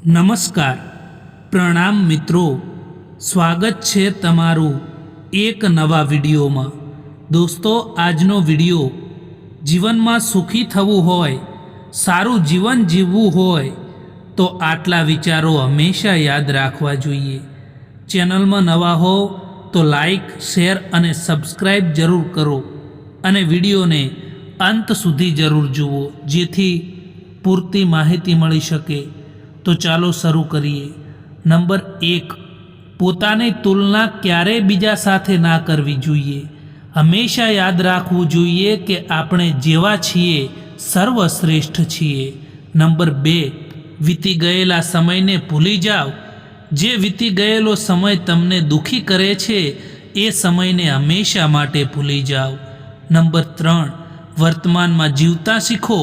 નમસ્કાર, પ્રણામ મિત્રો, સ્વાગત છે તમારું એક નવા વિડીયોમાં। દોસ્તો, આજનો વિડીયો જીવનમાં સુખી થવું હોય, સારું જીવન જીવવું હોય તો આટલા વિચારો હંમેશા યાદ રાખવા જોઈએ। ચેનલમાં નવા હો તો લાઈક, શેર અને સબસ્ક્રાઈબ જરૂર કરો અને વિડીયોને અંત સુધી જરૂર જુઓ, જેથી પૂરતી માહિતી મળી શકે। તો ચાલો શરૂ કરીએ। નંબર 1, પોતાની તુલના ક્યારેય બીજા સાથે ના કરવી જોઈએ। હંમેશા યાદ રાખવું જોઈએ કે આપણે જેવા છીએ સર્વશ્રેષ્ઠ છીએ। નંબર 2, વીતી ગયેલા સમયને ભૂલી જાઓ। જે વીતી ગયેલો સમય તમને દુઃખી કરે છે એ સમયને હંમેશા માટે ભૂલી જાઓ। નંબર 3, વર્તમાનમાં જીવતા શીખો।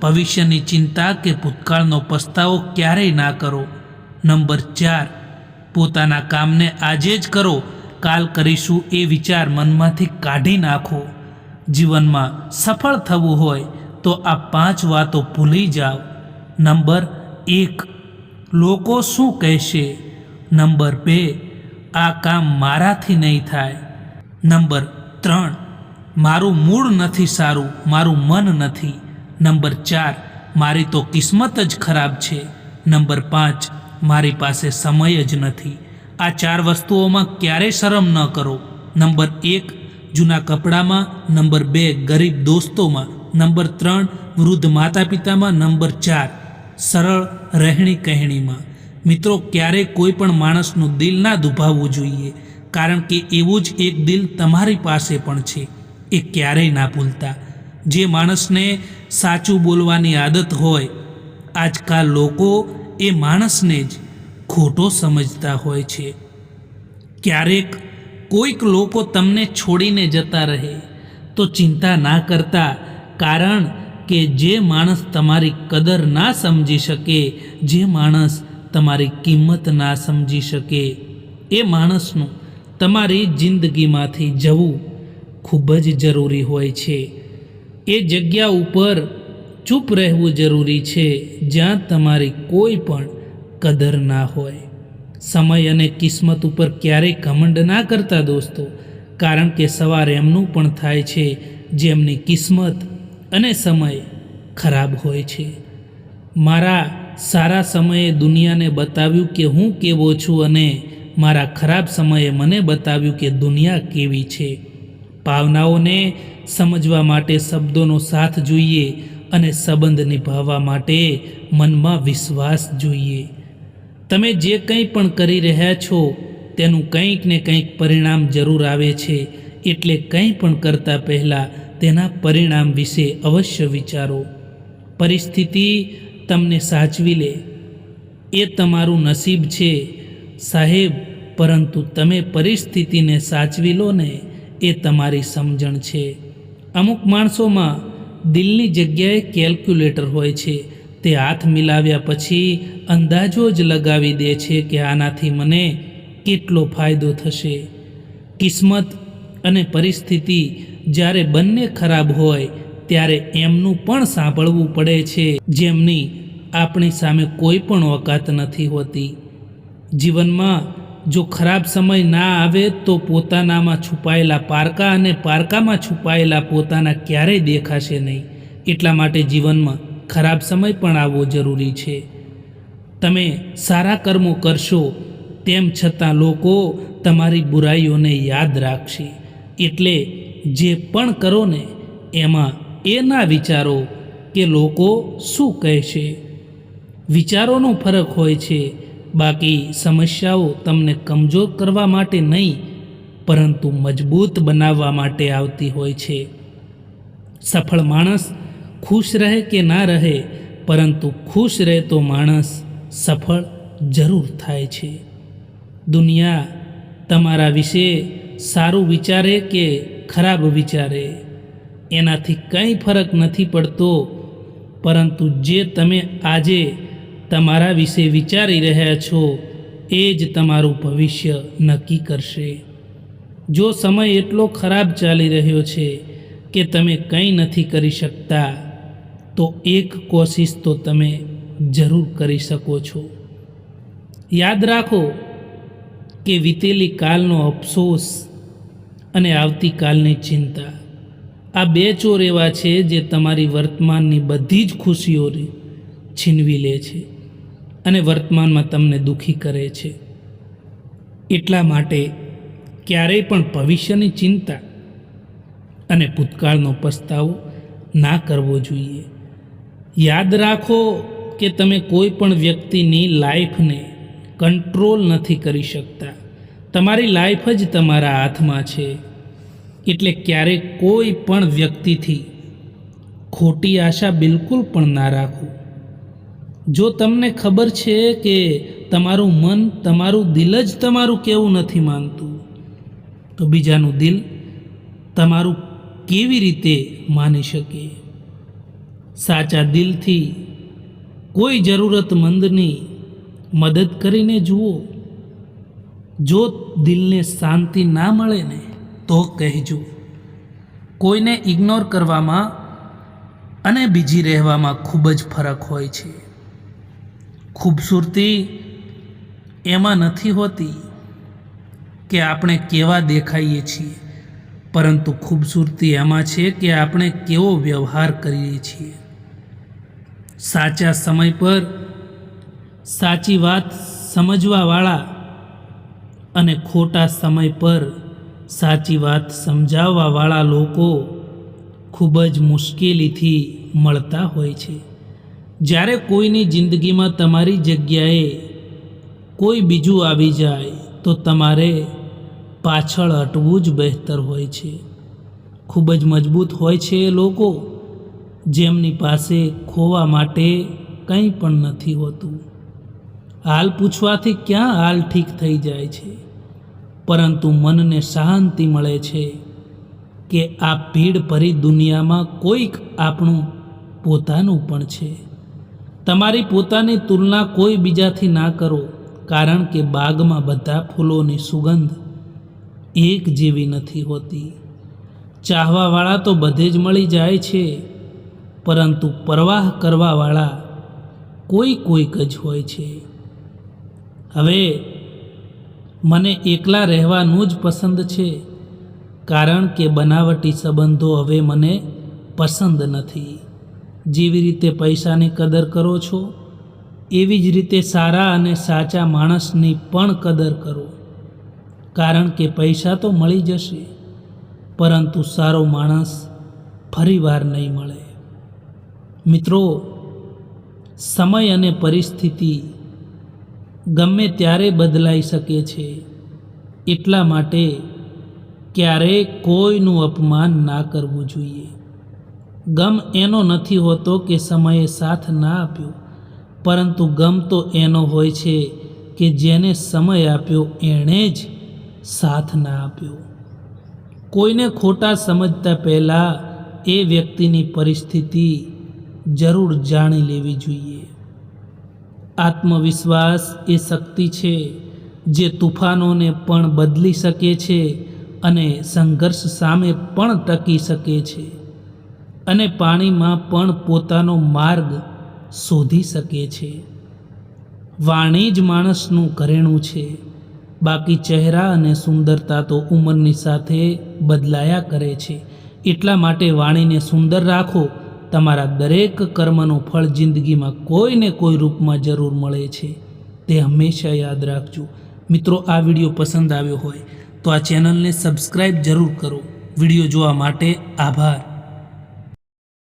ભવિષ્યની ચિંતા કે ભૂતકાળનો પસ્તાવો ક્યારેય ના કરો। નંબર 4, પોતાના કામને આજે જ કરો, કાલ કરીશું એ વિચાર મનમાંથી કાઢી નાખો। જીવનમાં સફળ થવું હોય તો આ 5 વાતો ભૂલી જાઓ। નંબર 1, લોકો શું કહેશે। નંબર 2, આ કામ મારાથી નહીં થાય। નંબર 3, મારું મૂડ નથી સારું, મારું મન નથી। નંબર 4, મારી તો કિસ્મત જ ખરાબ છે। નંબર 5, મારી પાસે સમય જ નથી। આ 4 વસ્તુઓમાં ક્યારેય શરમ ન કરો। નંબર 1, જૂના કપડામાં। નંબર 2, ગરીબ દોસ્તોમાં। નંબર 3, વૃદ્ધ માતા પિતામાં। નંબર 4, સરળ રહેણી કહેણીમાં। મિત્રો, ક્યારેય કોઈ પણ માણસનું દિલ ના દુભાવવું જોઈએ, કારણ કે એવું જ એક દિલ તમારી પાસે પણ છે, એ ક્યારેય ના ભૂલતા। જે માણસને સાચું બોલવાની આદત હોય, આજકાલ લોકો એ માણસને જ ખોટો સમજતા હોય છે। ક્યારેક કોઈક લોકો તમને છોડીને જતા રહે તો ચિંતા ના કરતા, કારણ કે જે માણસ તમારી કદર ના સમજી શકે, જે માણસ તમારી કિંમત ના સમજી શકે, એ માણસનું તમારી જિંદગીમાંથી જવું ખૂબ જ જરૂરી હોય છે। એ જગ્યા ઉપર ચૂપ રહેવું જરૂરી છે જ્યાં તમારી કોઈ પણ કદર ના હોય। સમય અને કિસ્મત ઉપર ક્યારેય ઘમંડ ના કરતા દોસ્તો, કારણ કે સવાર એમનું પણ થાય છે જેમની કિસ્મત અને સમય ખરાબ હોય છે। મારા સારા સમયે દુનિયાને બતાવ્યું કે હું કેવો છું, અને મારા ખરાબ સમયે મને બતાવ્યું કે દુનિયા કેવી છે। ભાવનાઓને સમજવા માટે શબ્દોનો સાથ જોઈએ, અને સંબંધ નિભાવવા માટે મનમાં વિશ્વાસ જોઈએ। તમે જે કંઈ પણ કરી રહ્યા છો તેનું કંઈક ને કંઈક પરિણામ જરૂર આવે છે, એટલે કંઈ પણ કરતાં પહેલાં તેના પરિણામ વિશે અવશ્ય વિચારો। પરિસ્થિતિ તમને સાચવી લે એ તમારું નસીબ છે સાહેબ, પરંતુ તમે પરિસ્થિતિને સાચવી લો ને એ તમારી સમજણ છે। અમુક માણસોમાં દિલની જગ્યાએ કેલ્ક્યુલેટર હોય છે। તે હાથ મિલાવ્યા પછી અંદાજો જ લગાવી દે છે કે આનાથી મને કેટલો ફાયદો થશે। કિસ્મત અને પરિસ્થિતિ જ્યારે બંને ખરાબ હોય ત્યારે એમનું પણ સાંભળવું પડે છે, જેમની આપણી સામે કોઈ પણ ઓકાત નથી હોતી। જીવનમાં જો ખરાબ સમય ના આવે તો પોતાનામાં છુપાયેલા પારકા અને પારકામાં છુપાયેલા પોતાના ક્યારેય દેખાશે નહીં। એટલા માટે જીવનમાં ખરાબ સમય પણ આવવો જરૂરી છે। તમે સારા કર્મો કરશો તેમ છતાં લોકો તમારી બુરાઈઓને યાદ રાખશે। એટલે જે પણ કરો ને એમાં એ ના વિચારો કે લોકો શું કહેશે। વિચારોનો ફરક હોય છે, બાકી સમસ્યાઓ તમને કમજોર કરવા માટે નહીં, પરંતુ મજબૂત બનાવવા માટે આવતી હોય છે। સફળ માણસ ખુશ રહે કે ના રહે, પરંતુ ખુશ રહેતો માણસ સફળ જરૂર થાય છે। દુનિયા તમારા વિશે સારું વિચારે કે ખરાબ વિચારે એનાથી કંઈ ફરક નથી પડતો, પરંતુ જે તમે આજે તમારા વિશે વિચારી રહ્યા છો એ જ તમારું ભવિષ્ય નક્કી કરશે। જો સમય એટલો ખરાબ ચાલી રહ્યો છે કે તમે કંઈ નથી કરી શકતા, તો એક કોશિશ તો તમે જરૂર કરી શકો છો। યાદ રાખો કે વીતેલી કાલનો અફસોસ અને આવતીકાલની ચિંતા, આ બે ચોર એવા છે જે તમારી વર્તમાનની બધી જ ખુશીઓને છીનવી લે છે અને વર્તમાનમાં તમને દુઃખી કરે છે. એટલા માટે ક્યારેય પણ ભવિષ્યની ચિંતા અને ભૂતકાળનો પસ્તાવો ના કરવો જોઈએ. યાદ રાખો કે તમે કોઈ પણ વ્યક્તિની લાઈફને કંટ્રોલ નથી કરી શકતા. તમારી લાઈફ જ તમારા હાથમાં છે. એટલે ક્યારેક કોઈ પણ વ્યક્તિથી ખોટી આશા બિલકુલ પણ ના રાખો. જો તમને ખબર છે કે તમારું મન, તમારું દિલ જ તમારું કહેવું નથી માનતું, તો બીજાનું દિલ તમારું કેવી રીતે માની શકે? સાચા દિલથી કોઈ જરૂરતમંદની મદદ કરીને જુઓ. જો દિલને શાંતિ ના મળે ને તો કહેજો. કોઈને ઇગ્નોર કરવામાં અને બીજી રહેવામાં ખૂબ જ ફરક હોય છે. ખૂબસૂરતી એમાં નથી હોતી કે આપણે કેવા દેખાઈએ છીએ, પરંતુ ખૂબસૂરતી એમાં છે કે આપણે કેવો વ્યવહાર કરીએ છીએ. સાચા સમય પર સાચી વાત સમજવાવાળા અને ખોટા સમય પર સાચી વાત સમજાવવાવાળા લોકો ખૂબ જ મુશ્કેલીથી મળતા હોય છે. જ્યારે કોઈની જિંદગીમાં તમારી જગ્યાએ કોઈ બીજું આવી જાય તો તમારે પાછળ હટવું જ બહેતર હોય છે. ખૂબ જ મજબૂત હોય છે એ લોકો જેમની પાસે ખોવા માટે કંઈ પણ નથી હોતું. હાલ પૂછવાથી ક્યાં હાલ ઠીક થઈ જાય છે, પરંતુ મનને શાંતિ મળે છે કે આ ભીડ ભરી દુનિયામાં કોઈક આપણું પોતાનું પણ છે. તમારી પોતાની તુલના કોઈ બીજાથી ના કરો, કારણ કે બાગમાં બધા ફૂલોની સુગંધ એક જેવી નથી હોતી. ચાહવાવાળા તો બધે જ મળી જાય છે, પરંતુ પરવાહ કરવાવાળા કોઈક જ હોય છે. હવે મને એકલા રહેવાનું જ પસંદ છે, કારણ કે બનાવટી સંબંધો હવે મને પસંદ નથી. જેવી રીતે પૈસાની કદર કરો છો, એવી જ રીતે સારા અને સાચા માણસની પણ કદર કરો, કારણ કે પૈસા તો મળી જશે, પરંતુ સારો માણસ ફરીવાર નહીં મળે. મિત્રો, સમય અને પરિસ્થિતિ ગમે ત્યારે બદલાઈ શકે છે. એટલા માટે ક્યારેય કોઈનું અપમાન ના કરવું જોઈએ. ગમ એનો નથી હોતો કે સમયે સાથ ના આપ્યો, પરંતુ ગમ તો એનો હોય છે કે જેને સમય આપ્યો એણે જ સાથ ના આપ્યો. કોઈને ખોટા સમજતા પહેલાં એ વ્યક્તિની પરિસ્થિતિ જરૂર જાણી લેવી જોઈએ. આત્મવિશ્વાસ એ શક્તિ છે જે તુફાનોને પણ બદલી શકે છે અને સંઘર્ષ સામે પણ ટકી શકે છે અને પાણીમાં પણ પોતાનો માર્ગ શોધી શકે છે. વાણી જ માણસનું ઘરેણું છે, બાકી ચહેરા અને સુંદરતા તો ઉંમરની સાથે બદલાયા કરે છે. એટલા માટે વાણીને સુંદર રાખો. તમારા દરેક કર્મનું ફળ જિંદગીમાં કોઈને કોઈ રૂપમાં જરૂર મળે છે, તે હંમેશા યાદ રાખજો. મિત્રો, આ વિડીયો પસંદ આવ્યો હોય તો આ ચેનલને સબસ્ક્રાઈબ જરૂર કરો. વિડીયો જોવા માટે આભાર.